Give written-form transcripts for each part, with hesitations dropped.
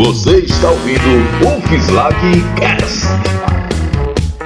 Você está ouvindo o Fislag Cast.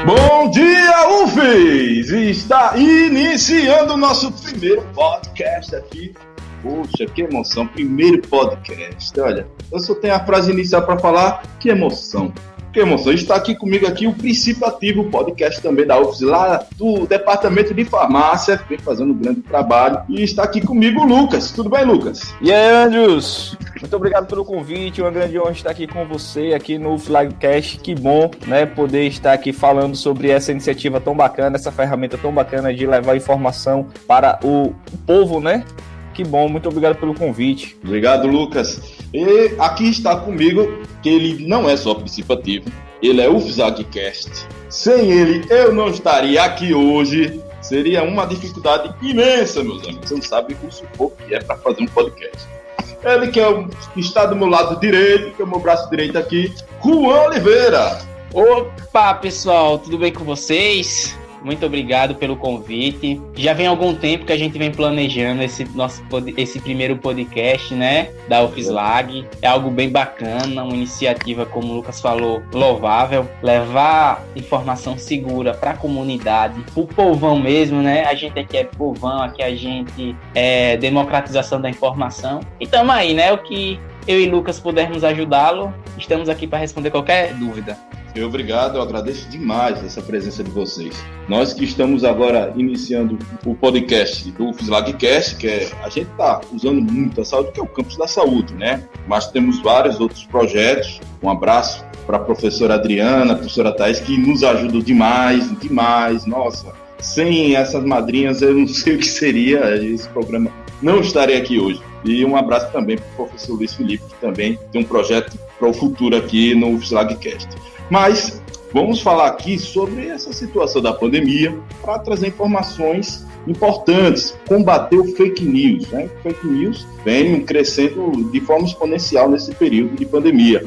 Bom dia, UFES! Está iniciando o nosso primeiro podcast aqui. Poxa, que emoção, primeiro podcast. Olha, eu só tenho a frase inicial para falar, que emoção. Que emoção, está aqui comigo aqui o Princípio Ativo, podcast também da UFES, lá do Departamento de Farmácia, que vem fazendo um grande trabalho. E está aqui comigo o Lucas. Tudo bem, Lucas? E aí, Andrews? Muito obrigado pelo convite, uma grande honra estar aqui com você, aqui no Flagcast. Que bom, né, poder estar aqui falando sobre essa iniciativa tão bacana, essa ferramenta tão bacana de levar informação para o povo, né? Que bom, muito obrigado pelo convite. Obrigado, Lucas. E aqui está comigo, que ele não é só participativo, ele é o Fizagcast. Sem ele, eu não estaria aqui hoje. Seria uma dificuldade imensa, meus amigos. Você não sabe o sufoco que é para fazer um podcast. Ele que está do meu lado direito, que é o meu braço direito aqui, Juan Oliveira. Opa, pessoal, tudo bem com vocês? Muito obrigado pelo convite. Já vem algum tempo que a gente vem planejando esse primeiro podcast, né, da UFSLAG. É algo bem bacana, uma iniciativa, como o Lucas falou, louvável. Levar informação segura para a comunidade, para o povão mesmo, né? A gente aqui é povão, aqui a gente é democratização da informação. E tamo aí, né? O que eu e Lucas pudermos ajudá-lo, estamos aqui para responder qualquer dúvida. Obrigado, eu agradeço demais essa presença de vocês. Nós que estamos agora iniciando o podcast do Fislagcast, que a gente está usando muito a saúde, que é o campus da saúde, né? Mas temos vários outros projetos. Um abraço para a professora Adriana, a professora Thaís, que nos ajudou demais. Nossa, sem essas madrinhas eu não sei o que seria esse programa. Não estaria aqui hoje. E um abraço também para o professor Luiz Felipe, que também tem um projeto para o futuro aqui no Fislagcast. Mas vamos falar aqui sobre essa situação da pandemia para trazer informações importantes, combater o fake news, né? Fake news vem crescendo de forma exponencial nesse período de pandemia.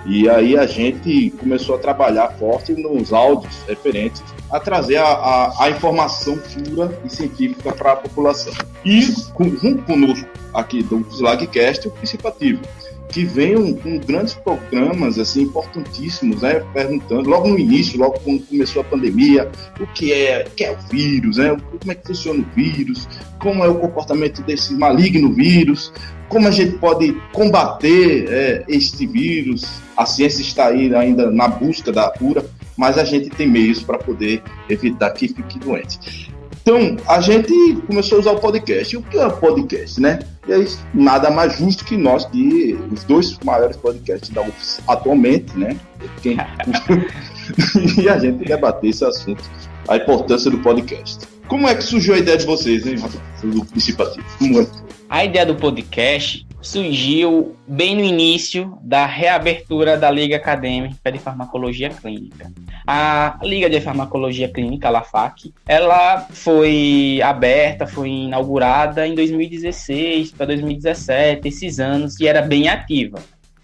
E aí a gente começou a trabalhar forte nos áudios referentes a trazer a informação pura e científica para a população. E junto conosco aqui do Fislagcast, o Princípio Ativo, que venham com grandes programas assim, importantíssimos, né? Perguntando, logo no início, logo quando começou a pandemia, o que é o vírus, né? Como é que funciona o vírus, como é o comportamento desse maligno vírus, como a gente pode combater este vírus. A ciência está aí ainda na busca da cura, mas a gente tem meios para poder evitar que fique doente. Então, a gente começou a usar o podcast. E o que é o podcast, né? E aí, nada mais justo que nós, que os dois maiores podcasts da UFS atualmente, né? E a gente debater esse assunto, a importância do podcast. Como é que surgiu a ideia de vocês, hein, do Princípio Ativo? Como é? A ideia do podcast surgiu bem no início da reabertura da Liga Acadêmica de Farmacologia Clínica. A Liga de Farmacologia Clínica, a LAFAC, ela foi aberta, foi inaugurada em 2016 para 2017, esses anos, e era bem ativa.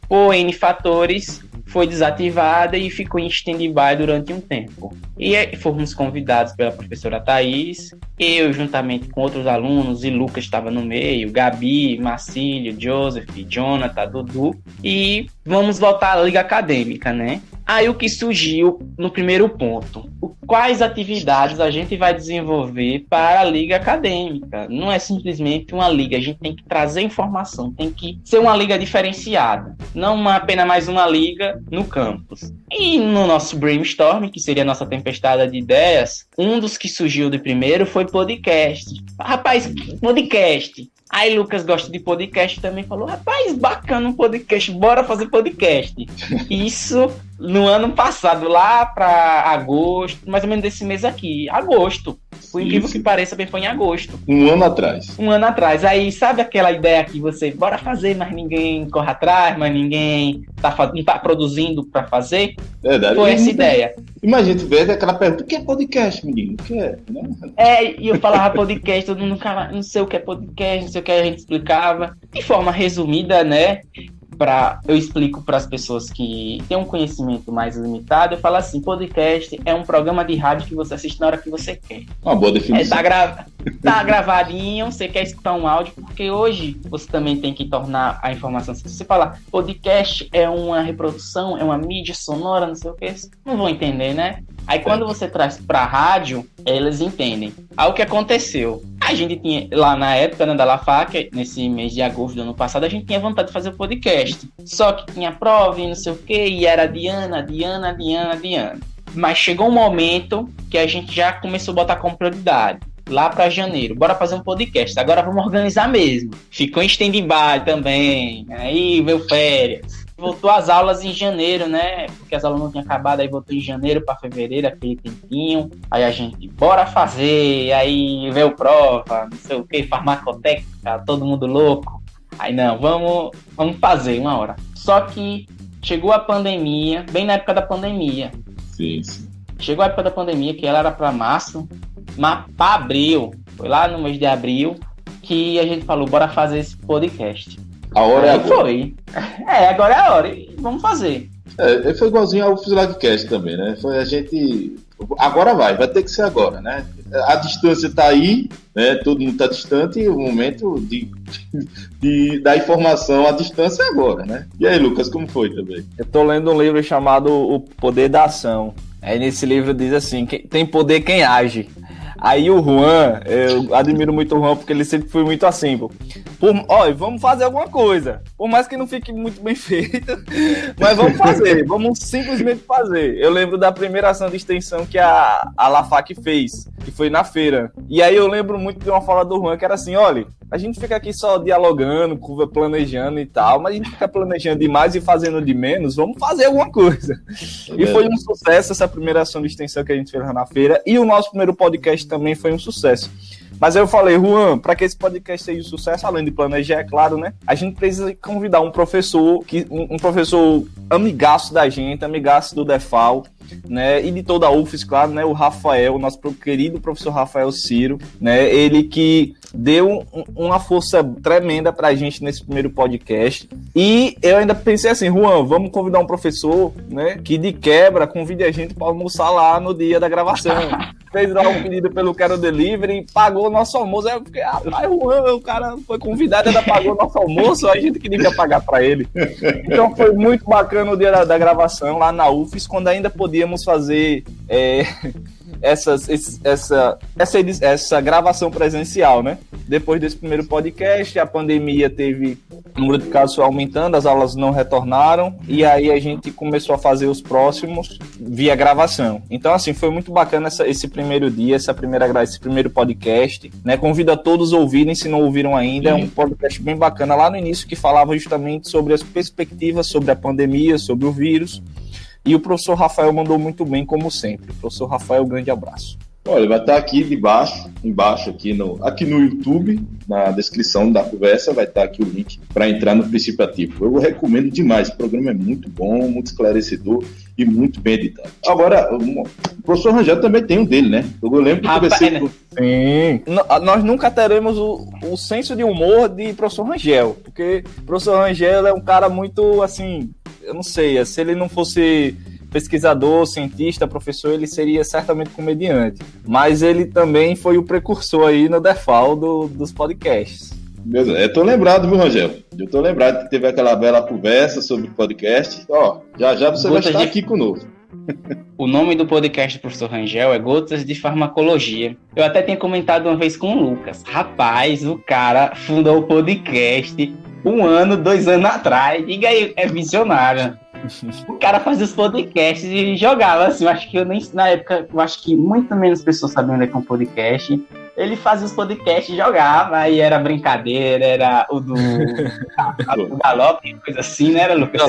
Por N fatores, foi desativada e ficou em stand-by durante um tempo. E fomos convidados pela professora Thaís, eu juntamente com outros alunos, e Lucas estava no meio, Gabi, Marcílio, Joseph, Jonathan, Dudu, e vamos voltar à Liga Acadêmica, né? Aí o que surgiu no primeiro ponto, quais atividades a gente vai desenvolver para a Liga Acadêmica? Não é simplesmente uma liga, a gente tem que trazer informação, tem que ser uma liga diferenciada, não apenas mais uma liga no campus. E no nosso brainstorm, que seria a nossa tempestade de ideias, um dos que surgiu de primeiro foi podcast. Rapaz, podcast! Aí Lucas gosta de podcast também, falou, rapaz, bacana um podcast, bora fazer podcast. Isso no ano passado, lá para agosto, mais ou menos desse mês aqui, agosto. Por incrível que pareça, bem foi em agosto. Um ano atrás. Aí, sabe aquela ideia que você, bora fazer, mas ninguém corre atrás, mas ninguém não tá produzindo para fazer? Verdade. Foi essa ideia. Imagina, tu vê aquela pergunta, o que é podcast, menino? O que é? E eu falava podcast, todo mundo não sei o que é podcast, não sei o que a gente explicava. De forma resumida, né? eu explico para as pessoas que têm um conhecimento mais limitado, eu falo assim, podcast é um programa de rádio que você assiste na hora que você quer. Uma boa definição. Tá gravadinho, você quer escutar um áudio, porque hoje você também tem que tornar a informação. Se você falar, podcast é uma reprodução, é uma mídia sonora, não sei o que, não vão entender, né? Aí quando você traz pra rádio, eles entendem. Aí o que aconteceu? A gente tinha, lá na época, né, da LAFAC, nesse mês de agosto do ano passado, a gente tinha vontade de fazer o podcast. Só que tinha prova e não sei o que, e era Diana. Mas chegou um momento que a gente já começou a botar como prioridade. Lá para janeiro, bora fazer um podcast. Agora vamos organizar mesmo. Ficou em stand-by também. Aí veio férias. Voltou às aulas em janeiro, né? Porque as aulas não tinham acabado, aí voltou em janeiro para fevereiro, aquele tempinho. Aí a gente, bora fazer. Aí veio prova, não sei o que, farmacotécnica, todo mundo louco. Aí não, vamos fazer uma hora. Só que chegou a pandemia, bem na época da pandemia. Sim. Chegou a época da pandemia, que ela era para março, mas para abril, foi lá no mês de abril, que a gente falou, bora fazer esse podcast. A hora é agora. Foi. Agora é a hora. E vamos fazer. Foi igualzinho ao Fusilagcast também, né? Foi a gente... Agora vai ter que ser agora, né? A distância tá aí, né? Todo mundo tá distante e o momento da informação à distância é agora, né? E aí, Lucas, como foi também? Eu tô lendo um livro chamado O Poder da Ação. Aí nesse livro diz assim, tem poder quem age. Aí o Juan, eu admiro muito o Juan porque ele sempre foi muito assim, pô. Olha, vamos fazer alguma coisa. Por mais que não fique muito bem feito, mas vamos fazer, vamos simplesmente fazer. Eu lembro da primeira ação de extensão que a LAFAC fez, que foi na feira. E aí eu lembro muito de uma fala do Juan que era assim, olha, a gente fica aqui só dialogando, planejando e tal, mas a gente fica planejando demais e fazendo de menos, vamos fazer alguma coisa. E foi um sucesso essa primeira ação de extensão que a gente fez lá na feira, e o nosso primeiro podcast também foi um sucesso. Mas aí eu falei, Juan, para que esse podcast seja um sucesso, além de planejar, é claro, né? A gente precisa convidar um professor, um professor amigaço da gente, amigaço do DEFAL, né? E de toda a UFES, claro, né? O Rafael, nosso querido professor Rafael Ciro, né? Ele que deu uma força tremenda pra gente nesse primeiro podcast. E eu ainda pensei assim, Juan, vamos convidar um professor, né? Que de quebra convide a gente para almoçar lá no dia da gravação. Fez lá um pedido pelo Quero Delivery, pagou o nosso almoço. Aí eu fiquei, rapaz, Juan, o cara foi convidado, ainda pagou o nosso almoço, a gente que devia pagar para ele. Então foi muito bacana o dia da gravação lá na UFES, quando ainda podíamos fazer essa gravação presencial, né? Depois desse primeiro podcast, a pandemia teve o número de casos aumentando, as aulas não retornaram, e aí a gente começou a fazer os próximos via gravação. Então, assim, foi muito bacana esse primeiro dia, esse primeiro podcast, né? Convido a todos a ouvirem, se não ouviram ainda, é um podcast bem bacana lá no início, que falava justamente sobre as perspectivas sobre a pandemia, sobre o vírus. E o professor Rafael mandou muito bem, como sempre. Professor Rafael, grande abraço. Olha, vai estar aqui embaixo aqui no YouTube, na descrição da conversa, vai estar aqui o link para entrar no Princípio Ativo. Eu recomendo demais, o programa é muito bom, muito esclarecedor e muito bem editado. Agora, o professor Rangel também tem um dele, né? Eu lembro que eu conversei com... Sim. Nós nunca teremos o senso de humor de professor Rangel, porque o professor Rangel é um cara muito, assim, eu não sei, se ele não fosse pesquisador, cientista, professor, ele seria certamente comediante. Mas ele também foi o precursor aí no DEFAL dos podcasts. Eu tô lembrado, viu, Rangel? Eu tô lembrado que teve aquela bela conversa sobre podcast. Ó, já você vai estar aqui conosco. O nome do podcast do professor Rangel é Gotas de Farmacologia. Eu até tinha comentado uma vez com o Lucas. Rapaz, o cara fundou o podcast 1 ano, 2 anos atrás. Diga aí, é visionário. O cara fazia os podcasts e jogava assim. Na época, eu acho que muito menos pessoas sabiam ler com podcast. Ele fazia os podcasts e jogava, aí era brincadeira, era o do Galope, coisa assim, né? Era Lucas?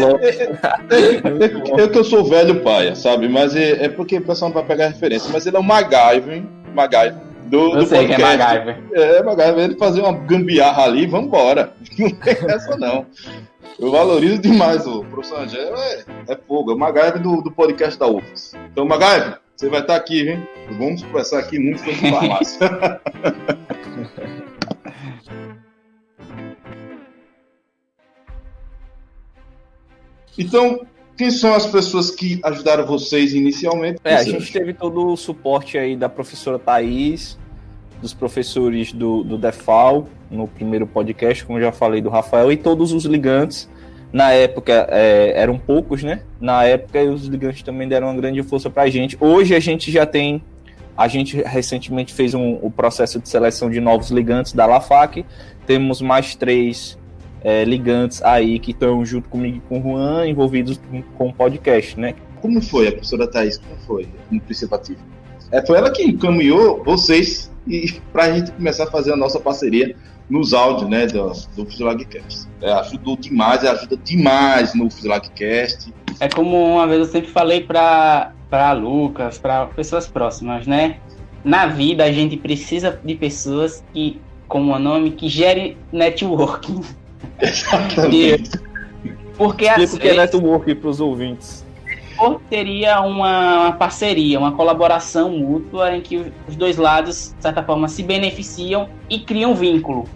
Eu que eu sou velho paia, sabe? Mas é porque o pessoal não vai pegar referência. Mas ele é o MacGyver do sei podcast. Que é MacGyver. MacGyver, ele fazia uma gambiarra ali, vambora. Não tem essa não. Eu valorizo demais o professor Angel, é fogo, é o MacGyver do podcast da UFES. Então, MacGyver, você vai estar aqui, hein? Vamos conversar aqui muito sobre farmácia. Então, quem são as pessoas que ajudaram vocês inicialmente? A gente teve todo o suporte aí da professora Thaís, dos professores do DEFAL, no primeiro podcast, como eu já falei, do Rafael, e todos os ligantes. Na época eram poucos, né? Na época os ligantes também deram uma grande força pra gente. Hoje a gente recentemente fez o processo de seleção de novos ligantes da LAFAC. Temos mais 3 ligantes aí que estão junto comigo e com o Juan, envolvidos com o podcast, né? Como foi a professora Thaís? Como foi no princípio ativo? Foi ela que encaminhou vocês para a gente começar a fazer a nossa parceria nos áudios, né, do FusilagCast. Ajuda demais no FusilagCast. É como uma vez eu sempre falei para Lucas, para pessoas próximas, né? Na vida a gente precisa de pessoas que, como o nome, que gere networking. Exatamente. Porque explica o que é networking para os ouvintes. Teria uma parceria, uma colaboração mútua em que os dois lados, de certa forma, se beneficiam e criam vínculo.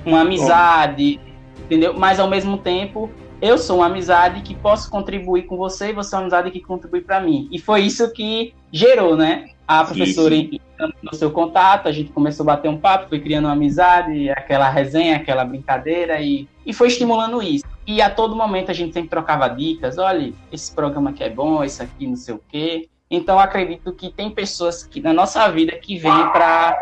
Uma amizade, entendeu? Mas, ao mesmo tempo, eu sou uma amizade que posso contribuir com você e você é uma amizade que contribui para mim. E foi isso que gerou, né? A professora no seu contato, a gente começou a bater um papo, foi criando uma amizade, aquela resenha, aquela brincadeira e foi estimulando isso. E a todo momento a gente sempre trocava dicas, olha, esse programa aqui é bom, esse aqui não sei o quê. Então acredito que tem pessoas que na nossa vida que vêm para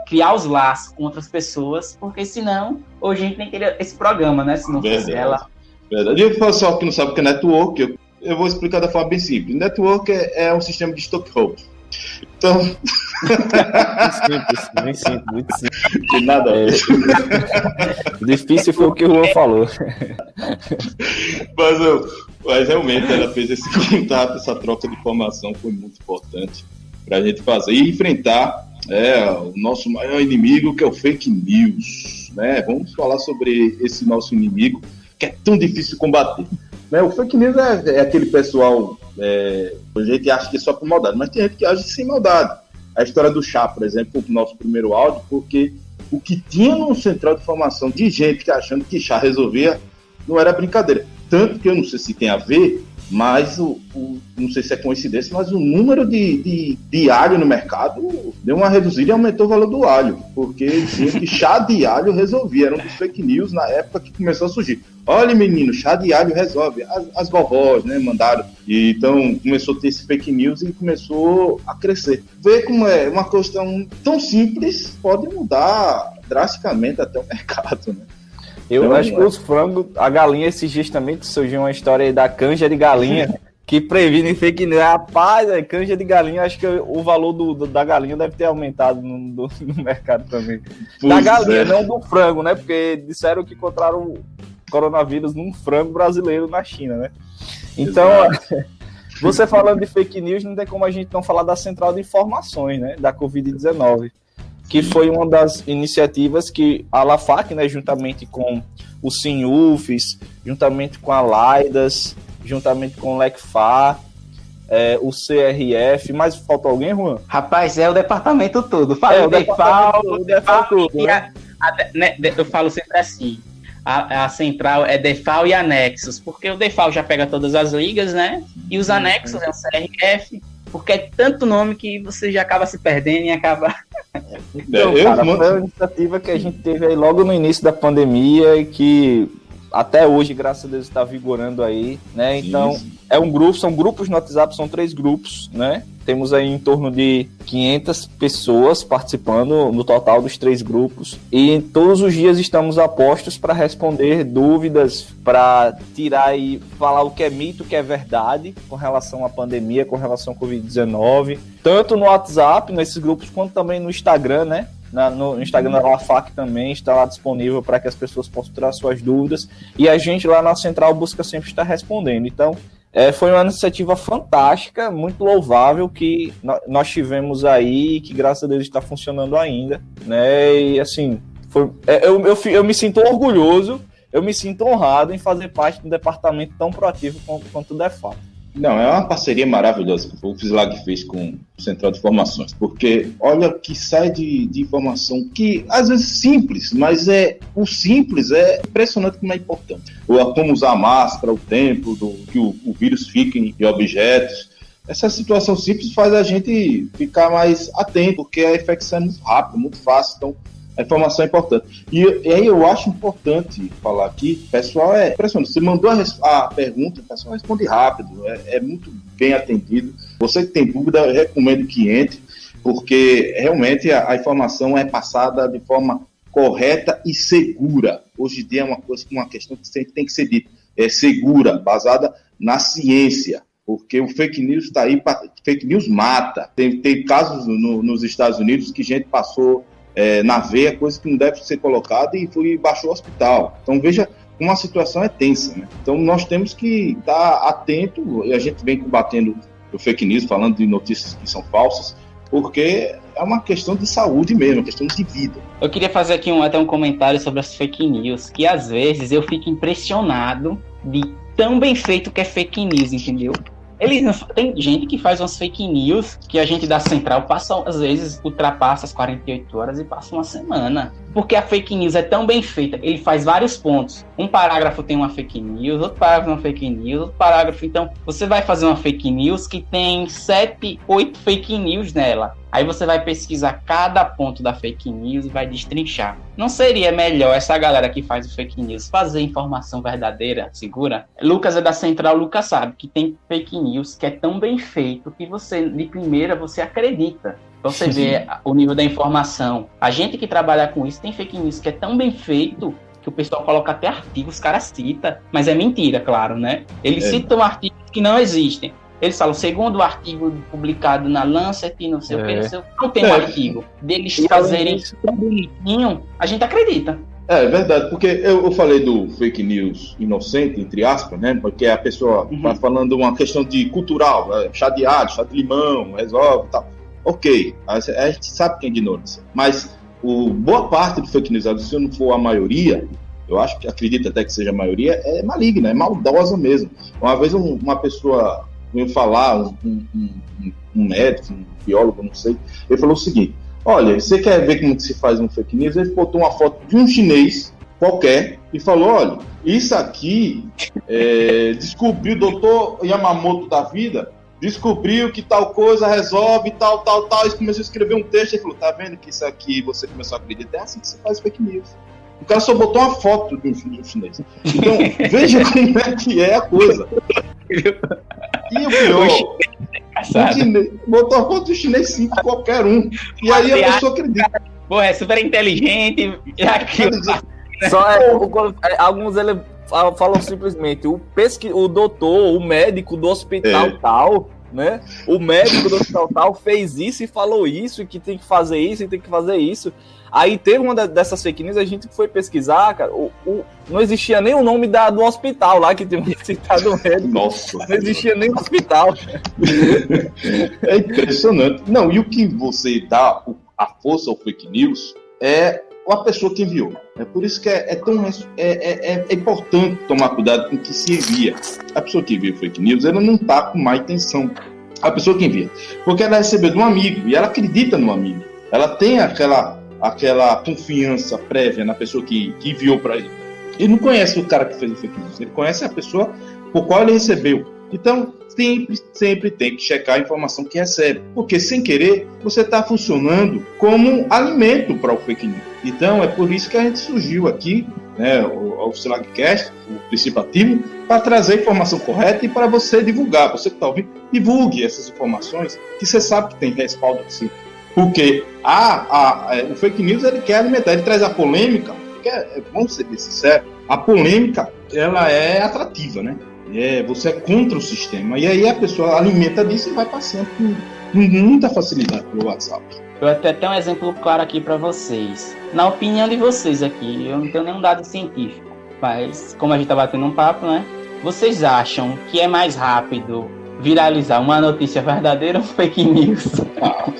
criar os laços com outras pessoas, porque senão hoje a gente nem teria esse programa, né? Se não fosse ela. Verdade. E o pessoal que não sabe o que é network, eu vou explicar da forma bem simples. Network é um sistema de Stockholm. Então. Muito simples. Tem nada a ver. Difícil foi o que o Juan falou. Mas realmente ela fez esse contato, essa troca de informação foi muito importante para a gente fazer e enfrentar o nosso maior inimigo, que é o fake news. Né? Vamos falar sobre esse nosso inimigo que é tão difícil de combater. Né? O fake news é aquele pessoal, a gente acha que é só por maldade, mas tem gente que age sem maldade. A história do chá, por exemplo, o nosso primeiro áudio, porque o que tinha no central de informação de gente que achando que chá resolvia não era brincadeira. Tanto que eu não sei se tem a ver, mas não sei se é coincidência, mas o número de alho no mercado deu uma reduzida e aumentou o valor do alho, porque dizia que chá de alho resolvia, era um dos fake news na época que começou a surgir. Olha, menino, chá de alho resolve. As vovós, né, mandaram. E então começou a ter esse fake news e começou a crescer. Vê como é uma questão tão simples, pode mudar drasticamente até o mercado, né? Eu acho que os frangos, a galinha, esses dias também surgiu uma história aí da canja de galinha que previne fake news. Rapaz, canja de galinha, acho que o valor da galinha deve ter aumentado no mercado também. Da galinha, não do frango, né? Porque disseram que encontraram o coronavírus num frango brasileiro na China, né? Então, você falando de fake news, não tem como a gente não falar da central de informações, né? Da Covid-19. Que foi uma das iniciativas que a LAFAC, né, juntamente com o Sinufes, juntamente com a Laidas, juntamente com o LECFA, o CRF, mas faltou alguém, Juan? Rapaz, é o departamento todo. Fala o DEFAL todo, né? Eu falo sempre assim, a central é DEFAL e anexos, porque o DEFAL já pega todas as ligas, né? E os anexos é o CRF, porque é tanto nome que você já acaba se perdendo e acaba... Então, cara, foi uma iniciativa que a gente teve aí logo no início da pandemia e que até hoje, graças a Deus, está vigorando aí, né? Então, são grupos no WhatsApp, são 3 grupos, né? Temos aí em torno de 500 pessoas participando no total dos 3 grupos. E todos os dias estamos a postos para responder dúvidas, para tirar e falar o que é mito, o que é verdade com relação à pandemia, com relação à Covid-19. Tanto no WhatsApp, nesses grupos, quanto também no Instagram, né? No Instagram da LAFAC também está lá disponível para que as pessoas possam tirar suas dúvidas. E a gente lá na central busca sempre estar respondendo. Então, foi uma iniciativa fantástica, muito louvável que nós tivemos aí, que graças a Deus está funcionando ainda, né? E assim, eu me sinto orgulhoso, eu me sinto honrado em fazer parte de um departamento tão proativo quanto o DEFAL. Não, é uma parceria maravilhosa que o FISLAG fez com o Central de Informações, porque olha que sai de informação que às vezes simples, mas o simples é impressionante como é importante. Como usar a máscara, o tempo, que o vírus fique em objetos. Essa situação simples faz a gente ficar mais atento, porque a infecção é muito rápida, muito fácil, então a informação é importante. E aí eu acho importante falar aqui, pessoal, é impressionante. Você mandou a pergunta, o pessoal responde rápido, é muito bem atendido. Você que tem dúvida, eu recomendo que entre, porque realmente a informação é passada de forma correta e segura. Hoje em dia é uma questão que sempre tem que ser dita, é segura, basada na ciência. Porque o fake news está aí, fake news mata. Tem casos nos Estados Unidos que gente passou na veia, coisa que não deve ser colocada e baixou o hospital. Então veja como a situação é tensa, né? Então nós temos que estar atento, e a gente vem combatendo o fake news, falando de notícias que são falsas, porque é uma questão de saúde mesmo, uma questão de vida. Eu queria fazer aqui até um comentário sobre as fake news, que às vezes eu fico impressionado de tão bem feito que é fake news, entendeu? Tem gente que faz umas fake news que a gente da Central passa, às vezes, ultrapassa as 48 horas e passa uma semana. Porque a fake news é tão bem feita, ele faz vários pontos. Um parágrafo tem uma fake news, outro parágrafo uma fake news, outro parágrafo... Então, você vai fazer uma fake news que tem 7, 8 fake news nela. Aí você vai pesquisar cada ponto da fake news e vai destrinchar. Não seria melhor essa galera que faz o fake news fazer informação verdadeira, segura? Lucas é da Central, Lucas sabe que tem fake news que é tão bem feito que você, de primeira, você acredita. Então você vê o nível da informação. A gente que trabalha com isso tem fake news que é tão bem feito que o pessoal coloca até artigos, os caras citam, mas é mentira, claro, né? Eles citam artigos que não existem. Eles falam, segundo o artigo publicado na Lancet, não sei o que, não tem um artigo deles fazerem isso tão bonitinho, a gente acredita. É verdade, porque eu falei do fake news inocente, entre aspas, né? Porque a pessoa está falando uma questão de cultural, chá de alho, chá de limão, resolve e tal. Ok, a gente sabe que é ignorância, mas boa parte do fake news, se não for a maioria, eu acho que acredito até que seja a maioria, é maligna, é maldosa mesmo. Uma vez uma pessoa veio falar, um médico, um biólogo, não sei, ele falou o seguinte: olha, você quer ver como que se faz um fake news? Ele botou uma foto de um chinês qualquer e falou, olha, isso aqui descobriu o doutor Yamamoto da vida, descobriu que tal coisa resolve tal, e começou a escrever um texto e falou, tá vendo que isso aqui você começou a acreditar? É assim que você faz fake news. O cara só botou uma foto de um chinês. Então, veja como é que é a coisa. E o pior, o chinês, botou a foto do chinês simples, qualquer um. E aí a pessoa acredita. Pô, é super inteligente. Alguns ele falam simplesmente, o doutor, o médico do hospital tal, né? O médico do hospital tal fez isso e falou isso, e que tem que fazer isso e tem que fazer isso. Aí teve uma dessas fake news, a gente foi pesquisar, cara, não existia nem o nome do hospital lá que tem citado o médico. Nossa. Não existia nem o hospital. É impressionante. Não, e o que você dá a força ao fake news é a pessoa que enviou. É por isso que é importante tomar cuidado com o que se envia. A pessoa que envia fake news, ela não está com má intenção. A pessoa que envia. Porque ela recebeu de um amigo e ela acredita no amigo. Ela tem aquela confiança prévia na pessoa que enviou para ele. Ele não conhece o cara que fez o fake news, ele conhece a pessoa por qual ele recebeu. Então, sempre tem que checar a informação que recebe, porque sem querer, você está funcionando como alimento para o fake news. Então, é por isso que a gente surgiu aqui, né, o FISLAGcast, o princípio ativo, para trazer a informação correta e para você divulgar. Você que está ouvindo, divulgue essas informações que você sabe que tem respaldo de si. Porque o fake news ele quer alimentar, ele traz a polêmica, porque, vamos ser bem sinceros, a polêmica ela é atrativa, né? Você é contra o sistema, e aí a pessoa alimenta disso e vai passando com muita facilidade pelo WhatsApp. Eu até tenho um exemplo claro aqui para vocês. Na opinião de vocês aqui, eu não tenho nenhum dado científico, mas como a gente tá batendo um papo, né? Vocês acham que é mais rápido viralizar uma notícia verdadeira ou fake news?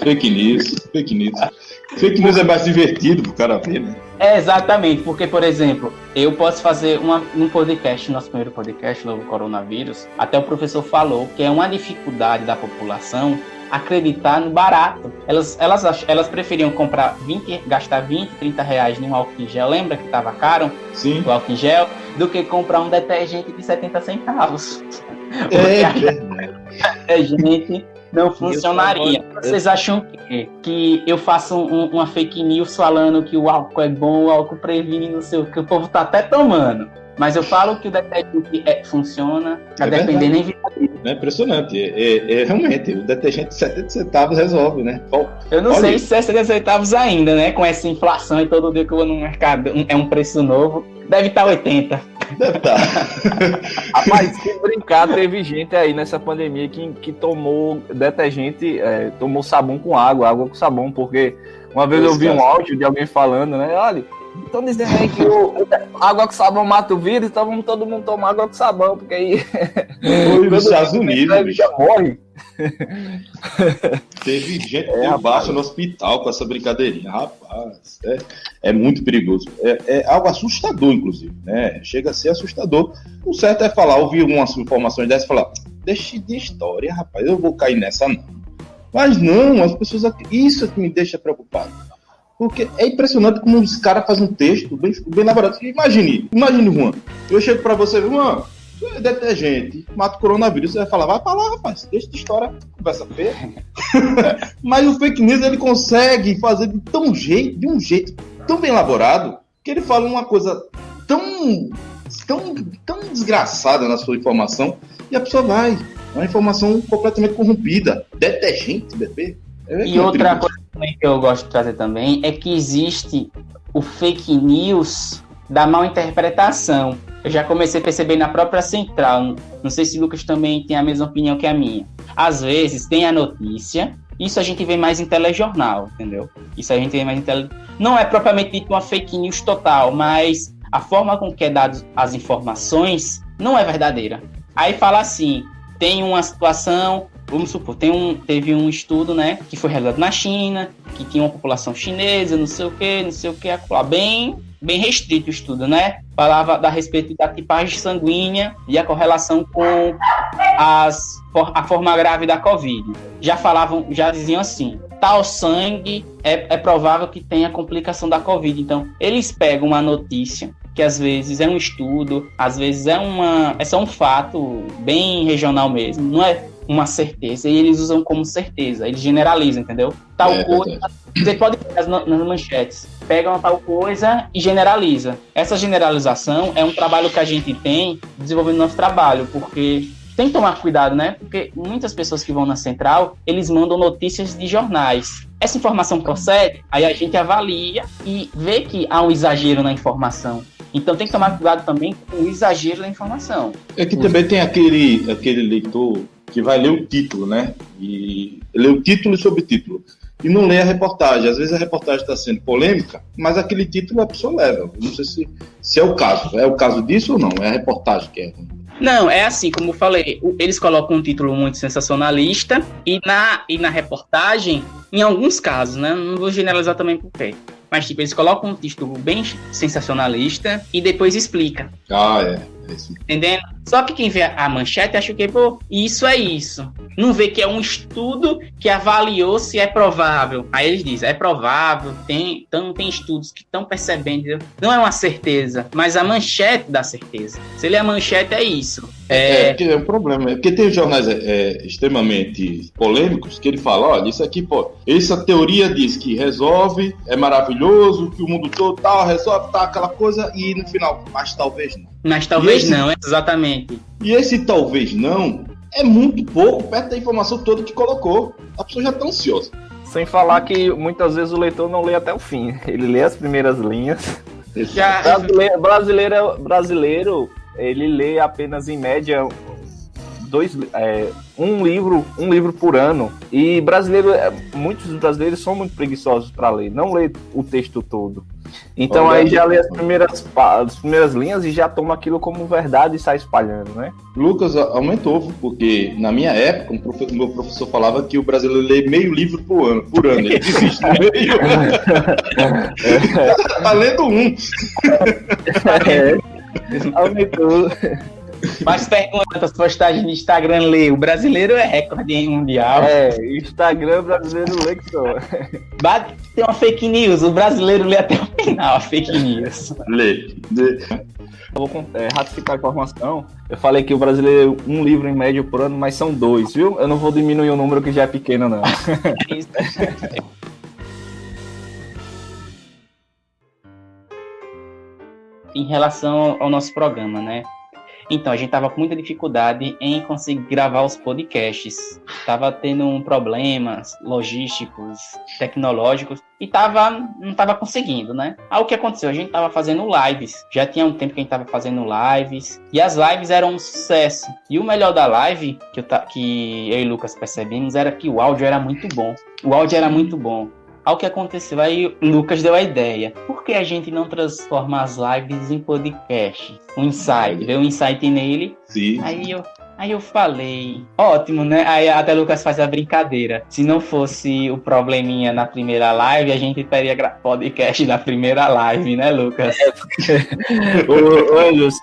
Fake news. Fake news é mais divertido pro cara ver, né? Exatamente, porque, por exemplo, eu posso fazer um podcast, nosso primeiro podcast, novo coronavírus, até o professor falou que é uma dificuldade da população acreditar no barato. Elas preferiam gastar 20, 30 reais num álcool em gel, lembra que estava caro? Sim. O álcool em gel, do que comprar um detergente de 70 centavos. Detergente não funcionaria. Vocês acham que eu faço uma fake news falando que o álcool é bom, o álcool previne, não sei o que, o povo tá até tomando. Mas eu falo que o detergente funciona, a depender nem vitamina. É impressionante. Realmente, o detergente de 70 centavos resolve, né? Eu não sei se é 70 centavos ainda, né? Com essa inflação e todo dia que eu vou no mercado é um preço novo. Deve estar 80. Deve estar. Rapaz, se brincar, teve gente aí nessa pandemia que tomou detergente, tomou sabão com água com sabão, porque uma vez eu vi um áudio de alguém falando, né? Olha, estão dizendo aí que água com sabão mata o vírus, então vamos todo mundo tomar água com sabão, porque aí... Foi nos Estados Unidos, já morre. Teve gente embaixo no hospital com essa brincadeirinha. Rapaz, é muito perigoso. É algo assustador, inclusive, né? Chega a ser assustador. O certo é ouvir umas informações dessas e falar, deixa de história, rapaz, eu vou cair nessa não. Mas não, as pessoas... Isso é que me deixa preocupado. Porque é impressionante como os caras fazem um texto bem elaborado. Imagine, Juan. Eu chego pra você, Juan, é detergente, mata o coronavírus. Você vai falar, vai pra lá, rapaz, deixa de história, conversa feia. Mas o fake news, ele consegue fazer de um jeito tão bem elaborado, que ele fala uma coisa tão desgraçada na sua informação, e a pessoa vai. É uma informação completamente corrompida. Detergente, bebê. E outra coisa também que eu gosto de trazer também é que existe o fake news da mal interpretação. Eu já comecei a perceber na própria central. Não sei se o Lucas também tem a mesma opinião que a minha. Às vezes tem a notícia, isso a gente vê mais em telejornal, entendeu? Isso a gente vê mais em Não é propriamente dito uma fake news total, mas a forma com que é dado as informações não é verdadeira. Aí fala assim, tem uma situação... Vamos supor, teve um estudo, né, que foi realizado na China, que tinha uma população chinesa, não sei o que, bem restrito o estudo, né? Falava a respeito da tipagem sanguínea e a correlação com a forma grave da Covid. Já diziam assim, tal sangue é provável que tenha complicação da Covid. Então, eles pegam uma notícia que às vezes é um estudo, às vezes é só um fato bem regional mesmo, não é uma certeza, e eles usam como certeza, eles generalizam, entendeu? Tal coisa, você pode pegar nas manchetes, pega uma tal coisa e generaliza. Essa generalização é um trabalho que a gente tem desenvolvendo no nosso trabalho, porque tem que tomar cuidado, né? Porque muitas pessoas que vão na central, eles mandam notícias de jornais. Essa informação procede, aí a gente avalia e vê que há um exagero na informação. Então tem que tomar cuidado também com o exagero da informação. É que também tem aquele leitor que vai ler o título, né? E lê o título e subtítulo. E não lê a reportagem. Às vezes a reportagem está sendo polêmica, mas aquele título a pessoa leva. Eu não sei se é o caso. É o caso disso ou não? É a reportagem que é ruim. Não, é assim, como eu falei, eles colocam um título muito sensacionalista e na reportagem, em alguns casos, né? Não vou generalizar também por quê. Mas, tipo, eles colocam um título bem sensacionalista e depois explica. É isso. Entendendo? Só que quem vê a manchete acha que, isso é isso. Não vê que é um estudo que avaliou se é provável. Aí eles dizem, é provável, tem estudos que estão percebendo. Entendeu? Não é uma certeza, mas a manchete dá certeza. Se ler a manchete, é isso. Porque é um problema. Porque tem jornais extremamente polêmicos que ele fala, olha, isso aqui, essa teoria diz que resolve, é maravilhoso, que o mundo todo resolve, aquela coisa, e no final, mas talvez não. Mas talvez não, exatamente. E esse talvez não é muito pouco perto da informação toda que colocou. A pessoa já está ansiosa. Sem falar que muitas vezes o leitor não lê até o fim. Ele lê as primeiras linhas. Brasileiro, ele lê apenas em média um livro por ano. E muitos brasileiros são muito preguiçosos para ler, não lê o texto todo. Então Olha, aí já lê as primeiras linhas e já toma aquilo como verdade e sai espalhando, né? Lucas, aumentou, porque na minha época, o meu professor falava que o brasileiro lê meio livro por ano. Ele desiste no meio. Tá lendo um. Aumentou. Mais perguntas, postagens no Instagram lê. O brasileiro é recorde mundial. Instagram brasileiro lê que só. Tem uma fake news, o brasileiro lê até o final a fake news. Lê. Eu vou ratificar a informação. Eu falei que o brasileiro é um livro em média por ano, mas são 2, viu? Eu não vou diminuir o número que já é pequeno, não. Em relação ao nosso programa, né? Então, a gente tava com muita dificuldade em conseguir gravar os podcasts. Tava tendo problemas logísticos, tecnológicos, e não tava conseguindo, né? Aí o que aconteceu? A gente tava fazendo lives. Já tinha um tempo que a gente tava fazendo lives, e as lives eram um sucesso. E o melhor da live, que eu e o Lucas percebemos, era que o áudio era muito bom. Ao que aconteceu, aí o Lucas deu a ideia. Por que a gente não transforma as lives em podcast? Um insight, veio um insight nele. Sim. Aí eu falei, ótimo, né? Aí até o Lucas faz a brincadeira. Se não fosse o probleminha na primeira live, a gente teria podcast na primeira live, né, Lucas?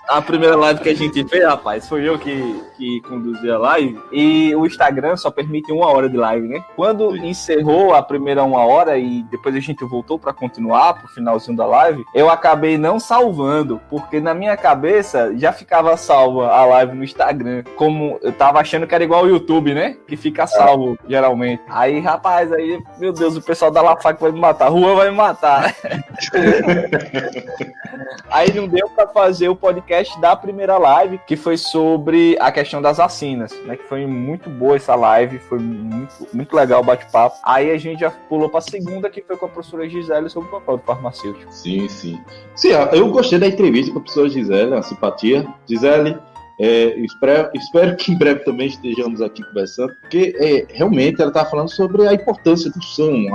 A primeira live que a gente fez, rapaz, foi eu que conduzi a live. E o Instagram só permite 1 hora de live, né? Quando encerrou a primeira 1 hora e depois a gente voltou para continuar pro finalzinho da live, eu acabei não salvando, porque na minha cabeça já ficava salva a live no Instagram. Como eu tava achando que era igual ao YouTube, né? Que fica salvo, geralmente. Aí, rapaz, meu Deus, o pessoal da LaFac vai me matar, Juan vai me matar. Aí não deu pra fazer o podcast da primeira live, que foi sobre a questão das vacinas, né? Que foi muito boa essa live, foi muito, muito legal o bate-papo. Aí a gente já pulou pra segunda, que foi com a professora Gisele sobre o papel do farmacêutico. Sim. Sim, eu gostei da entrevista com a professora Gisele, uma simpatia. Gisele, espero que em breve também estejamos aqui conversando, porque realmente ela está falando sobre a importância do som,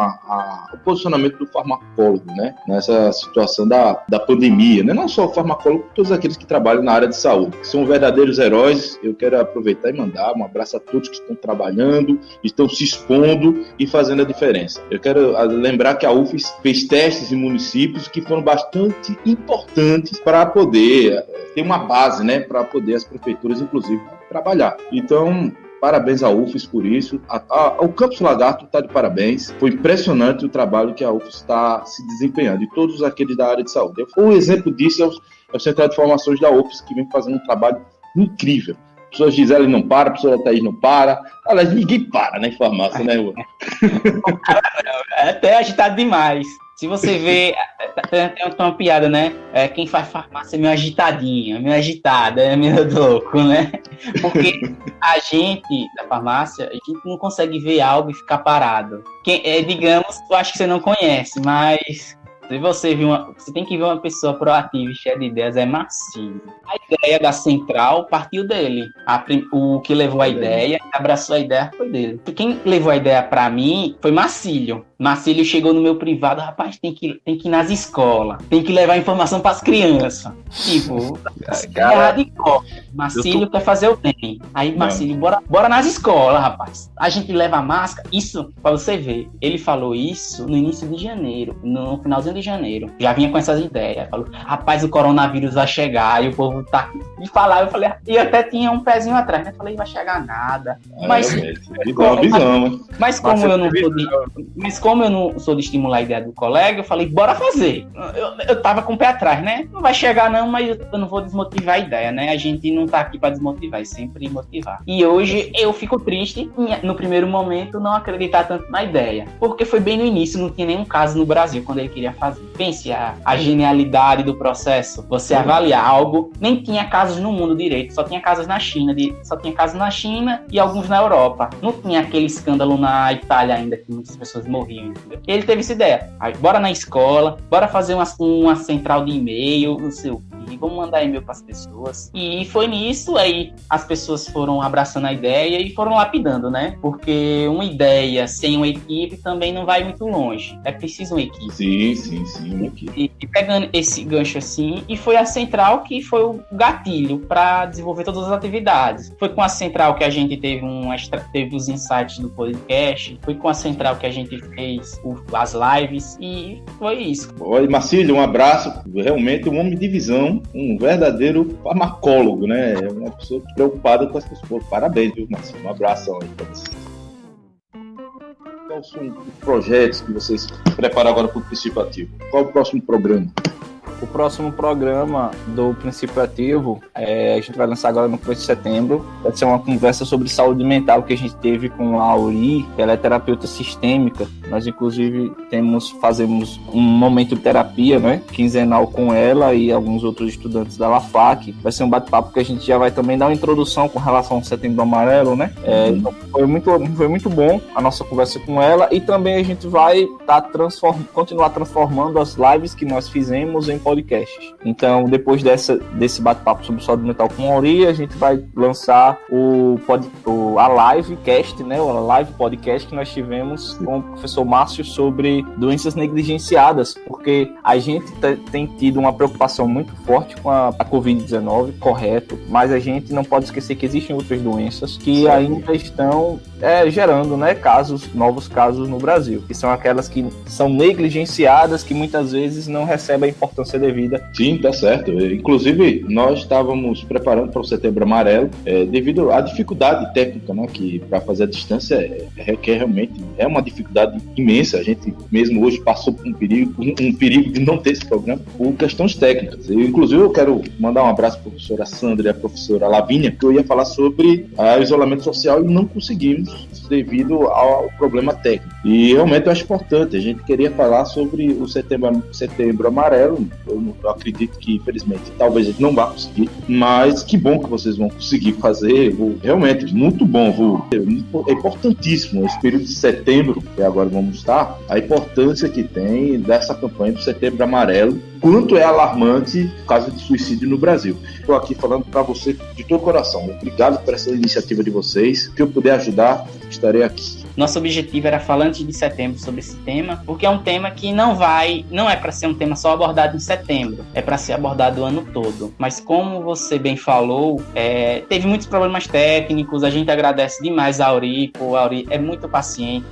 o posicionamento do farmacólogo, né, nessa situação da pandemia, né, não só o farmacólogo, todos aqueles que trabalham na área de saúde, que são verdadeiros heróis. Eu quero aproveitar e mandar um abraço a todos que estão trabalhando, estão se expondo e fazendo a diferença. Eu quero lembrar que a UFES fez testes em municípios que foram bastante importantes para poder ter uma base, né, para poder as prefeituras, inclusive, trabalhar. Então, parabéns à UFES por isso. O Campus Lagarto está de parabéns. Foi impressionante o trabalho que a UFES está se desempenhando, e todos aqueles da área de saúde. O exemplo disso é o Central de Formações da UFES, que vem fazendo um trabalho incrível. A professora Gisele não para, a professora Thaís não para. Aliás, ninguém para na farmácia, né, Juan? É até agitado demais. Se você vê, tem uma piada, né? Quem faz farmácia é meio agitadinho, meio agitada, é meio louco, né? Porque a gente, da farmácia, a gente não consegue ver algo e ficar parado. Digamos, eu acho que você não conhece, mas se você você tem que ver uma pessoa proativa e cheia de ideias, é Marcílio. A ideia da central partiu dele. O que levou a ideia, abraçou a ideia, foi dele. Quem levou a ideia pra mim foi Marcílio. Marcílio chegou no meu privado, rapaz, tem que ir nas escolas, tem que levar informação pras crianças. Tipo, Marcílio quer fazer o bem. Aí, Marcílio, bora nas escolas, rapaz. A gente leva a máscara. Isso, pra você ver, ele falou isso no início de janeiro, no finalzinho de janeiro. Já vinha com essas ideias. Falou, rapaz, o coronavírus vai chegar e o povo tá aqui. E falar, eu falei, e até tinha um pezinho atrás, né? Falei, vai chegar nada. Mas como eu não sou de estimular a ideia do colega, eu falei, bora fazer. Eu tava com o pé atrás, né? Não vai chegar não, mas eu não vou desmotivar a ideia, né? A gente não tá aqui pra desmotivar, é sempre motivar. E hoje eu fico triste, no primeiro momento, não acreditar tanto na ideia. Porque foi bem no início, não tinha nenhum caso no Brasil quando ele queria fazer. Pense a genialidade do processo. Você avaliar algo, nem tinha casos no mundo direito, só tinha casos na China, e alguns na Europa. Não tinha aquele escândalo na Itália ainda, que muitas pessoas morriam. Entendeu? Ele teve essa ideia. Aí, bora na escola, bora fazer uma central de e-mail, não sei o quê. aqui, vamos mandar e-mail para as pessoas. E foi nisso, aí as pessoas foram abraçando a ideia e foram lapidando, né? Porque uma ideia sem uma equipe também não vai muito longe. É preciso uma equipe. Sim, uma equipe. E pegando esse gancho assim, e foi a Central que foi o gatilho para desenvolver todas as atividades. Foi com a Central que a gente teve os insights do podcast, foi com a Central que a gente fez as lives, e foi isso. Olha, Marcílio, um abraço. Realmente um homem de visão, um verdadeiro farmacólogo, né? É uma pessoa preocupada com as pessoas. Parabéns, viu, Marcílio? Um abração aí para você. Quais são os projetos que vocês preparam agora para o Princípio Ativo? Qual o próximo programa? O próximo programa do Princípio Ativo, a gente vai lançar agora no começo de setembro. Vai ser uma conversa sobre saúde mental que a gente teve com a Auri, que ela é terapeuta sistêmica. Nós, inclusive, fazemos um momento de terapia, né, quinzenal com ela e alguns outros estudantes da LAFAC. Vai ser um bate-papo que a gente já vai também dar uma introdução com relação ao Setembro Amarelo, né? Então foi muito bom a nossa conversa com ela, e também a gente vai continuar transformando as lives que nós fizemos em podcasts. Então, depois desse bate-papo sobre saúde mental com a Auri, a gente vai lançar a livecast, né, o live podcast que nós tivemos com o professor Márcio sobre doenças negligenciadas, porque a gente tem tido uma preocupação muito forte com a Covid-19, correto, mas a gente não pode esquecer que existem outras doenças que ainda estão gerando, né, novos casos no Brasil, que são aquelas que são negligenciadas, que muitas vezes não recebem a importância devida. Sim, tá certo. Inclusive, nós estávamos preparando para o Setembro Amarelo, devido à dificuldade técnica, né, que para fazer a distância requer realmente, é uma dificuldade imensa. A gente mesmo hoje passou por um perigo de não ter esse programa por questões técnicas. Inclusive, eu quero mandar um abraço para a professora Sandra e a professora Lavínia, que eu ia falar sobre o isolamento social e não conseguimos devido ao problema técnico. E realmente eu acho importante. A gente queria falar sobre o Setembro Amarelo. Eu acredito que, infelizmente, talvez a gente não vá conseguir, mas que bom que vocês vão conseguir fazer. Realmente, muito bom. É importantíssimo esse período de setembro, que agora vamos estar, a importância que tem dessa campanha do Setembro Amarelo, quanto é alarmante o caso de suicídio no Brasil. Estou aqui falando para você de todo o coração. Obrigado por essa iniciativa de vocês. Se eu puder ajudar, estarei aqui. Nosso objetivo era falar antes de setembro sobre esse tema, porque é um tema que não é para ser um tema só abordado em setembro, é para ser abordado o ano todo. Mas como você bem falou, teve muitos problemas técnicos, a gente agradece demais a Auri, a Auri é muito paciente.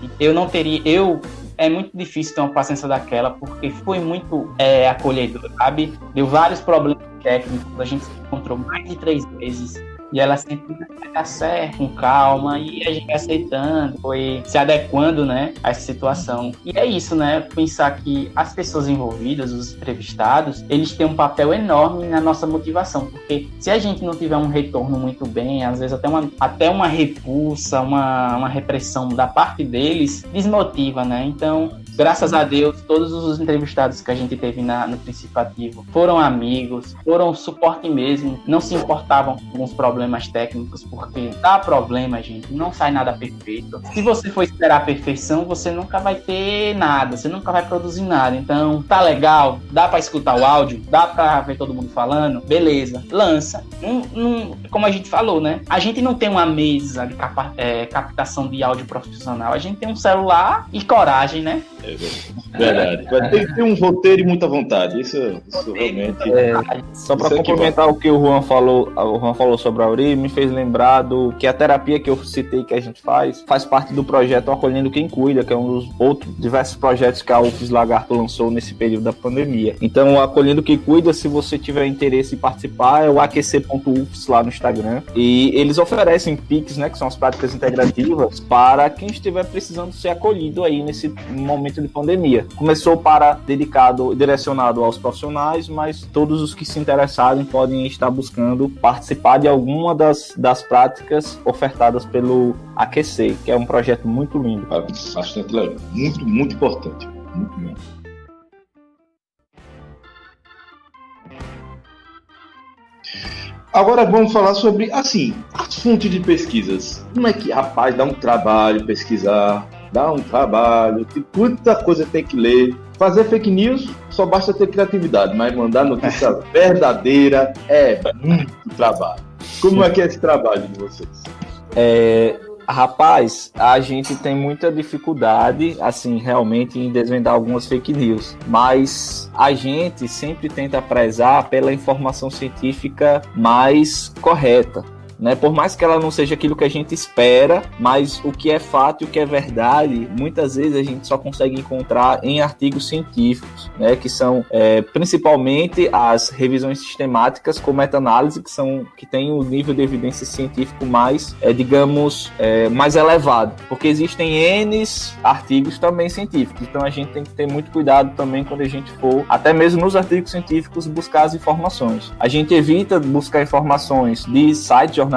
É muito difícil ter uma paciência daquela, porque foi muito acolhedor, sabe? Deu vários problemas técnicos, a gente se encontrou mais de 3 vezes. E ela sempre vai dar certo, com calma, e a gente aceitando, foi se adequando, né, a essa situação. E é isso, né, pensar que as pessoas envolvidas, os entrevistados, eles têm um papel enorme na nossa motivação, porque se a gente não tiver um retorno muito bem, às vezes até uma repulsa, uma repressão da parte deles, desmotiva, né, então... Graças a Deus, todos os entrevistados que a gente teve no Princípio Ativo foram amigos, foram suporte mesmo, não se importavam com os problemas técnicos, porque dá problema, gente, não sai nada perfeito. Se você for esperar a perfeição, você nunca vai ter nada, você nunca vai produzir nada. Então, tá legal, dá pra escutar o áudio, dá pra ver todo mundo falando, beleza, lança. Como a gente falou, né? A gente não tem uma mesa de captação de áudio profissional, a gente tem um celular e coragem, né? É verdade. Tem que ter um roteiro e muita vontade. Isso realmente. Só para complementar o que o Juan falou sobre a Auri, me fez lembrar do que a terapia que eu citei que a gente faz parte do projeto Acolhendo Quem Cuida, que é um dos outros diversos projetos que a UFES Lagarto lançou nesse período da pandemia. Então, o Acolhendo Quem Cuida, se você tiver interesse em participar, é o aquecer.ufes lá no Instagram. E eles oferecem PICs, né, que são as práticas integrativas, para quem estiver precisando ser acolhido aí nesse momento de pandemia. Começou direcionado aos profissionais, mas todos os que se interessarem podem estar buscando participar de alguma das práticas ofertadas pelo Aquecer, que é um projeto muito lindo. Bastante legal. Muito, muito importante. Muito bom. Agora vamos falar sobre, as fontes de pesquisas. Como é que, rapaz, dá um trabalho pesquisar, tem quanta coisa tem que ler. Fazer fake news só basta ter criatividade, mas mandar notícia verdadeira é muito trabalho. Como é que é esse trabalho de vocês? Rapaz, a gente tem muita dificuldade, assim, realmente em desvendar algumas fake news, mas a gente sempre tenta prezar pela informação científica mais correta, né? Por mais que ela não seja aquilo que a gente espera, mas o que é fato e o que é verdade, muitas vezes a gente só consegue encontrar em artigos científicos, né? Que são principalmente as revisões sistemáticas com meta-análise, que tem o nível de evidência científico mais, mais elevado, porque existem N artigos também científicos, então a gente tem que ter muito cuidado também quando a gente for, até mesmo nos artigos científicos, buscar as informações. A gente evita buscar informações de sites jornalísticos,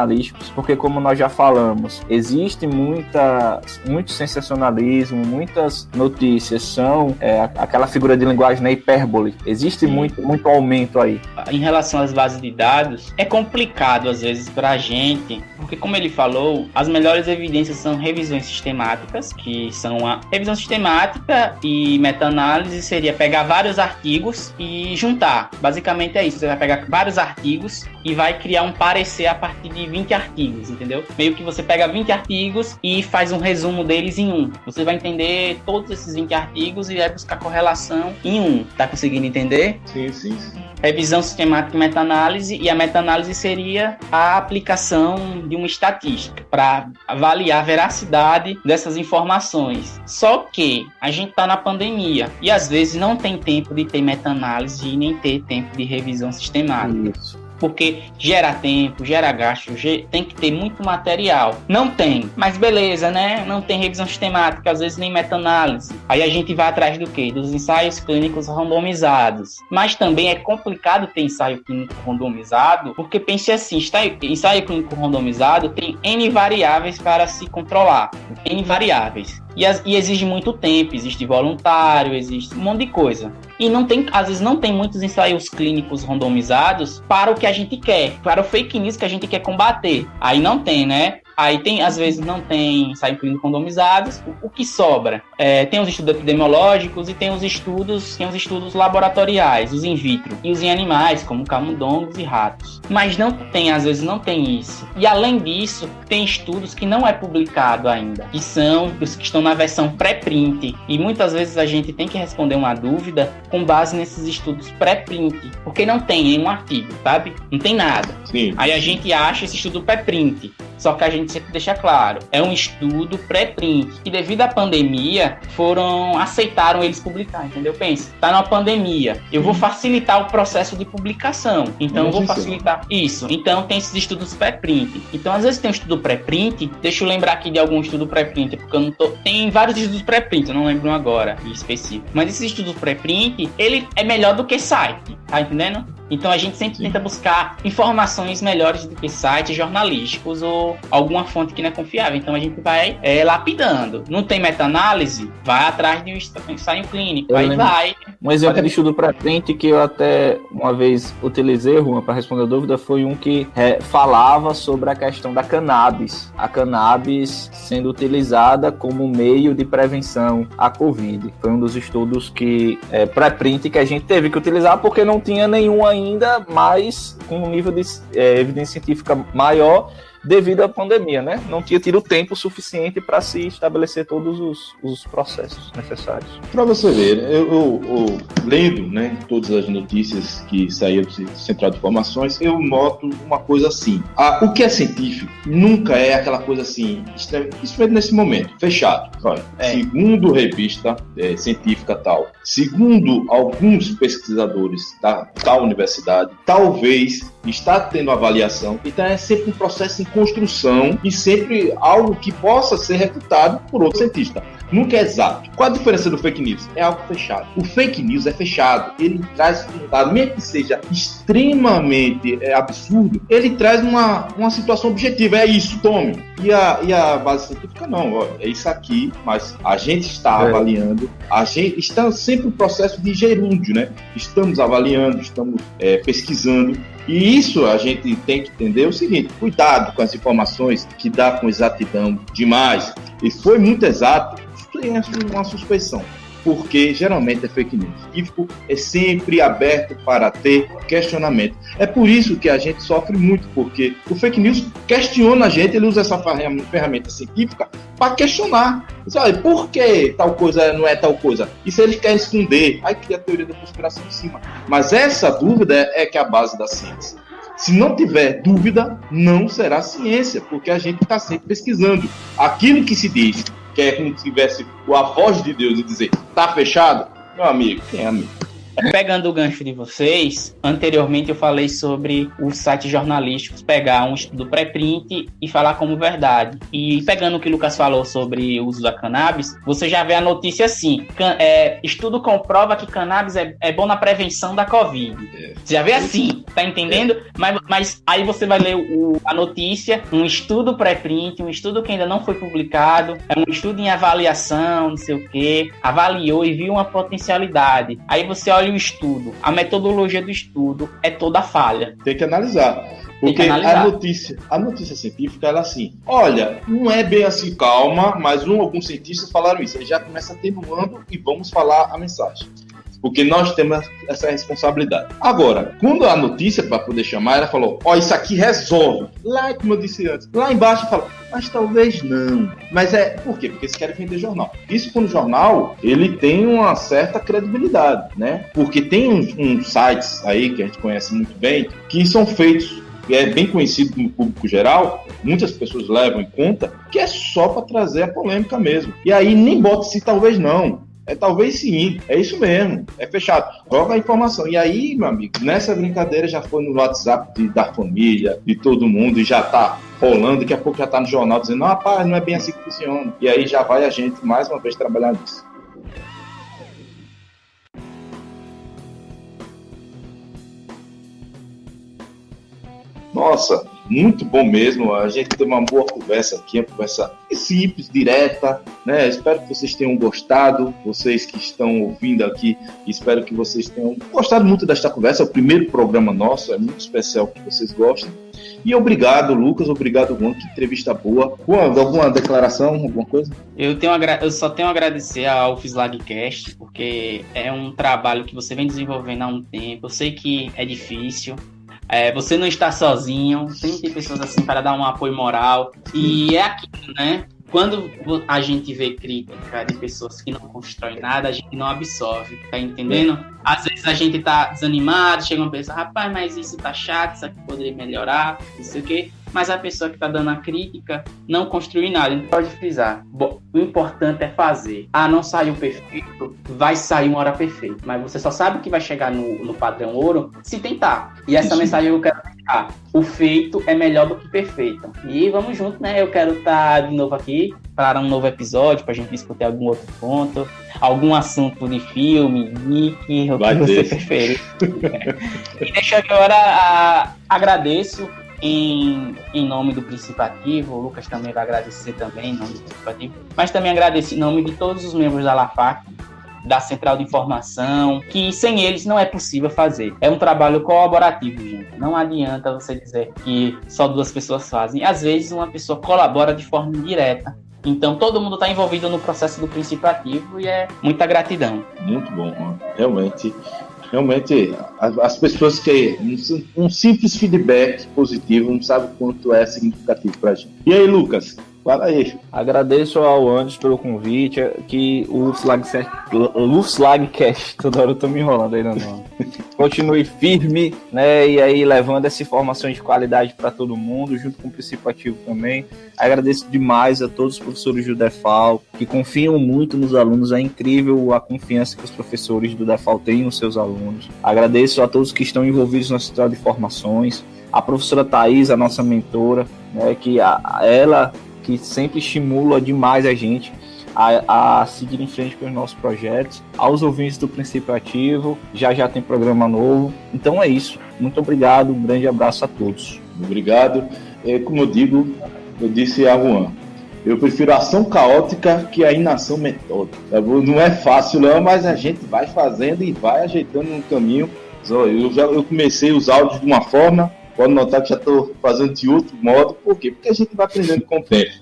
porque como nós já falamos, existe muito sensacionalismo, muitas notícias são aquela figura de linguagem, né, hipérbole. Existe muito aumento aí. Em relação às bases de dados, é complicado às vezes para a gente, porque como ele falou, as melhores evidências são revisões sistemáticas, que são a revisão sistemática e meta-análise seria pegar vários artigos e juntar. Basicamente é isso, você vai pegar vários artigos e vai criar um parecer a partir de 20 artigos, entendeu? Meio que você pega 20 artigos e faz um resumo deles em um. Você vai entender todos esses 20 artigos e vai buscar correlação em um. Tá conseguindo entender? Sim. Revisão sistemática e meta-análise, e a meta-análise seria a aplicação de uma estatística para avaliar a veracidade dessas informações. Só que a gente está na pandemia e às vezes não tem tempo de ter meta-análise e nem ter tempo de revisão sistemática. Isso. Porque gera tempo, gera gasto, tem que ter muito material. Não tem, mas beleza, né? Não tem revisão sistemática, às vezes nem meta-análise. Aí a gente vai atrás do quê? Dos ensaios clínicos randomizados. Mas também é complicado ter ensaio clínico randomizado, porque pense assim, ensaio clínico randomizado tem N variáveis para se controlar. N variáveis. E exige muito tempo, existe voluntário, existe um monte de coisa. E às vezes não tem muitos ensaios clínicos randomizados para o que a gente quer, para o fake news que a gente quer combater. Aí não tem, né? Aí às vezes não tem ensaio clínico randomizados. O que sobra? Tem os estudos epidemiológicos e tem os estudos laboratoriais, os in vitro, e os em animais, como camundongos e ratos. Mas às vezes não tem isso. E além disso, tem estudos que não é publicado ainda, que são os que estão na versão pré-print. E muitas vezes a gente tem que responder uma dúvida com base nesses estudos pré-print, porque não tem em um artigo, sabe? Não tem nada. Sim. Aí a gente acha esse estudo pré-print. Só que a gente sempre deixa claro, é um estudo pré-print, que devido à pandemia, aceitaram eles publicar, entendeu? Pensa, tá numa pandemia, eu vou facilitar o processo de publicação, então eu vou facilitar isso. Então tem esses estudos pré-print. Então às vezes tem um estudo pré-print, deixa eu lembrar aqui de algum estudo pré-print, porque eu não tô... Tem vários estudos pré-print, eu não lembro agora em específico. Mas esse estudo pré-print, ele é melhor do que site, tá entendendo? Então a gente sempre tenta buscar informações melhores do que sites jornalísticos ou alguma fonte que não é confiável. Então a gente vai lapidando. Não tem meta-análise? Vai atrás de um ensaio clínico. Aí vai. Um exemplo de estudo pré-print que eu até uma vez utilizei, Juan, para responder a dúvida, foi um que falava sobre a questão da cannabis. A cannabis sendo utilizada como meio de prevenção à Covid. Foi um dos estudos pré-print que a gente teve que utilizar porque não tinha nenhum ainda, mas com um nível de evidência científica maior devido à pandemia, né? Não tinha tido tempo suficiente para se estabelecer todos os processos necessários. Para você ver, eu lendo, né, todas as notícias que saíram do Central de Informações, eu noto uma coisa assim. O que é científico nunca é aquela coisa assim, isso é nesse momento, fechado. Olha, segundo revista científica tal, segundo alguns pesquisadores da tal universidade, talvez está tendo avaliação, então é sempre um processo em construção e sempre algo que possa ser refutado por outro cientista. Nunca é exato. Qual a diferença do fake news? É algo fechado. O fake news é fechado. Ele traz um dado, mesmo que seja extremamente absurdo, ele traz uma situação objetiva. É isso, tome. E a base científica não. Olha, é isso aqui, mas a gente está avaliando. A gente está sempre no processo de gerúndio, né? Estamos avaliando, estamos pesquisando. E isso a gente tem que entender o seguinte: cuidado com as informações que dá com exatidão demais. E foi muito exato, tem uma suspeição. porque geralmente é fake news. O científico é sempre aberto para ter questionamento. É por isso que a gente sofre muito, porque o fake news questiona a gente, ele usa essa ferramenta científica para questionar. Sabe, por que tal coisa não é tal coisa? E se eles querem esconder, aí cria a teoria da conspiração em cima. Mas essa dúvida é que é a base da ciência. Se não tiver dúvida, não será ciência, porque a gente está sempre pesquisando. Aquilo que se diz, que é como se tivesse a voz de Deus e dizer, tá fechado? Meu amigo, quem é amigo? Pegando o gancho de vocês, anteriormente eu falei sobre os sites jornalísticos pegar um estudo pré-print e falar como verdade. E pegando o que o Lucas falou sobre o uso da cannabis, você já vê a notícia assim, estudo comprova que cannabis é bom na prevenção da Covid. Você já vê assim, tá entendendo? Mas aí você vai ler a notícia, um estudo pré-print, um estudo que ainda não foi publicado, é um estudo em avaliação, não sei o quê, avaliou e viu uma potencialidade. Aí você olha o estudo, a metodologia do estudo é toda falha. Tem que analisar. Porque a notícia científica, ela assim, olha, não é bem assim, calma, mas alguns cientistas falaram isso, aí já começa atenuando e vamos falar a mensagem. Porque nós temos essa responsabilidade. Agora, quando a notícia, para poder chamar, ela falou, isso aqui resolve. Lá, como eu disse antes, lá embaixo fala, mas talvez não. Mas por quê? Porque eles querem vender jornal. Isso quando o jornal, ele tem uma certa credibilidade, né? Porque tem uns sites aí, que a gente conhece muito bem, que são feitos, que é bem conhecido no público geral, muitas pessoas levam em conta, que é só para trazer a polêmica mesmo. E aí nem bota se talvez não. Talvez sim, é isso mesmo, é fechado. Joga a informação. E aí, meu amigo, nessa brincadeira já foi no WhatsApp da família, de todo mundo, e já tá rolando, daqui a pouco já tá no jornal dizendo, não, rapaz, não é bem assim que funciona. E aí já vai a gente, mais uma vez, trabalhar nisso. Nossa, muito bom mesmo, a gente teve uma boa conversa aqui, uma conversa simples, direta, né? Espero que vocês tenham gostado, vocês que estão ouvindo aqui, espero que vocês tenham gostado muito desta conversa, é o primeiro programa nosso, é muito especial que vocês gostem. E obrigado, Lucas, obrigado, Juan, que entrevista boa. Juan, alguma declaração, alguma coisa? Eu só tenho a agradecer ao FISLAGcast, porque é um trabalho que você vem desenvolvendo há um tempo, eu sei que é difícil, você não está sozinho, sempre tem pessoas assim para dar um apoio moral. E é aquilo, né? Quando a gente vê crítica de pessoas que não constroem nada, a gente não absorve, tá entendendo? Às vezes a gente tá desanimado, chega uma pessoa, rapaz, mas isso tá chato, isso aqui poderia melhorar, não sei o quê. Mas a pessoa que tá dando a crítica não construi nada, não pode frisar. Bom, o importante é fazer. Não saiu perfeito, vai sair uma hora perfeita. Mas você só sabe que vai chegar no padrão ouro se tentar. E essa mensagem eu quero deixar. O feito é melhor do que perfeito. E vamos junto, né? Eu quero estar de novo aqui para um novo episódio, pra gente discutir algum outro ponto, algum assunto de filme, geek, o que você preferir. E deixa agora, agradeço em nome do Principativo, o Lucas também vai agradecer também em nome do Principativo, mas também agradeço em nome de todos os membros da LAFAC, da Central de Informação, que sem eles não é possível fazer. É um trabalho colaborativo, gente. Não adianta você dizer que só duas pessoas fazem. Às vezes uma pessoa colabora de forma indireta. Então todo mundo está envolvido no processo do Principativo e é muita gratidão. Muito bom, realmente, as pessoas que um simples feedback positivo não sabem o quanto é significativo pra gente. E aí, Lucas? Fala aí. Agradeço ao Anderson pelo convite, que o FISLAGcast, toda hora eu tô me enrolando aí no nome. Continue firme, né, e aí levando essa informação de qualidade para todo mundo, junto com o Principativo também. Agradeço demais a todos os professores do DEFAL, que confiam muito nos alunos, é incrível a confiança que os professores do DEFAL têm nos seus alunos. Agradeço a todos que estão envolvidos na Central de Informações, a professora Thaís, a nossa mentora, né, que ela que sempre estimula demais a gente a seguir em frente com os nossos projetos, aos ouvintes do Principativo, já tem programa novo, então é isso, muito obrigado, um grande abraço a todos. Obrigado, como eu disse a Juan, eu prefiro a ação caótica que a inação metódica, não é fácil não, mas a gente vai fazendo e vai ajeitando no caminho. Eu comecei os áudios de uma forma, pode notar que já estou fazendo de outro modo. Por quê? Porque a gente vai aprendendo com o tempo.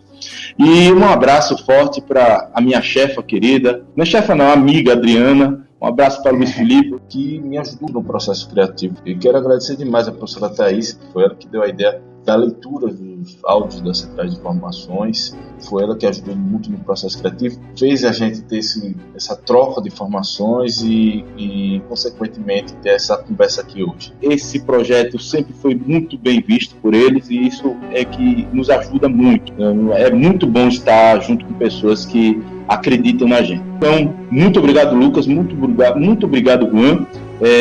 E um abraço forte para a minha chefa querida, não é chefa não, amiga Adriana. Um abraço para Luiz Felipe, que me ajudou no processo criativo. E quero agradecer demais a professora Thaís, que foi ela que deu a ideia da leitura dos áudios das centrais de informações. Foi ela que ajudou muito no processo criativo, fez a gente ter essa troca de informações e, consequentemente, ter essa conversa aqui hoje. Esse projeto sempre foi muito bem visto por eles e isso é que nos ajuda muito. É muito bom estar junto com pessoas que acreditam na gente. Então, muito obrigado, Lucas, muito obrigado, Juan.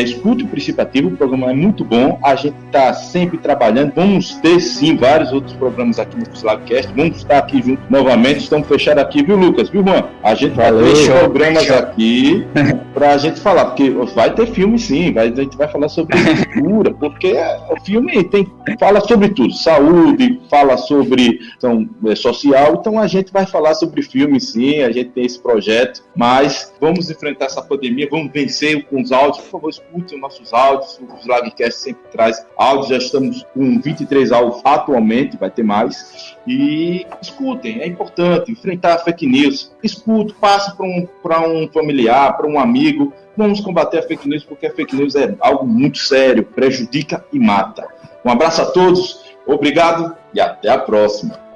Escute o Principativo, o programa é muito bom, a gente está sempre trabalhando, vamos ter sim vários outros programas aqui no FusLabCast, vamos estar aqui juntos novamente, estamos fechados aqui, viu, Lucas, viu, Juan? A gente vai ter programas aqui para a gente falar, porque vai ter filme sim, a gente vai falar sobre cultura, porque o filme fala sobre tudo, saúde, fala sobre social, então a gente vai falar sobre filme sim, a gente tem esse projeto, mas vamos enfrentar essa pandemia, vamos vencer com os áudios, por favor, escutem os nossos áudios, o FusLabCast sempre traz áudios, já estamos com 23 áudios atualmente, vai ter mais, e escutem, é importante enfrentar a fake news, escute, passe para um familiar, para um amigo, vamos combater a fake news, porque a fake news é algo muito sério, prejudica e mata. Um abraço a todos, obrigado e até a próxima.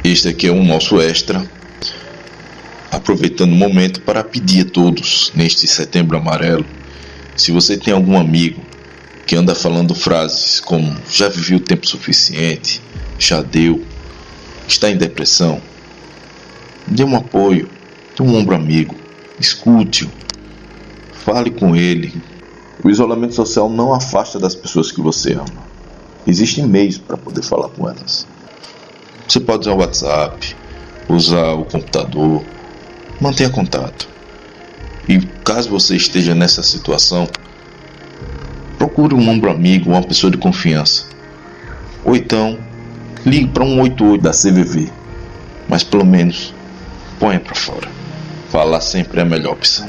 Este aqui é um nosso extra, aproveitando o momento para pedir a todos, neste Setembro Amarelo, se você tem algum amigo que anda falando frases como já vivi o tempo suficiente, já deu, está em depressão, dê um apoio, dê um ombro amigo, escute-o, fale com ele. O isolamento social não afasta das pessoas que você ama. Existem meios para poder falar com elas. Você pode usar o WhatsApp, usar o computador, mantenha contato. E caso você esteja nessa situação, procure um ombro amigo, uma pessoa de confiança. Ou então, ligue para 188 da CVV. Mas pelo menos, ponha para fora. Falar sempre é a melhor opção.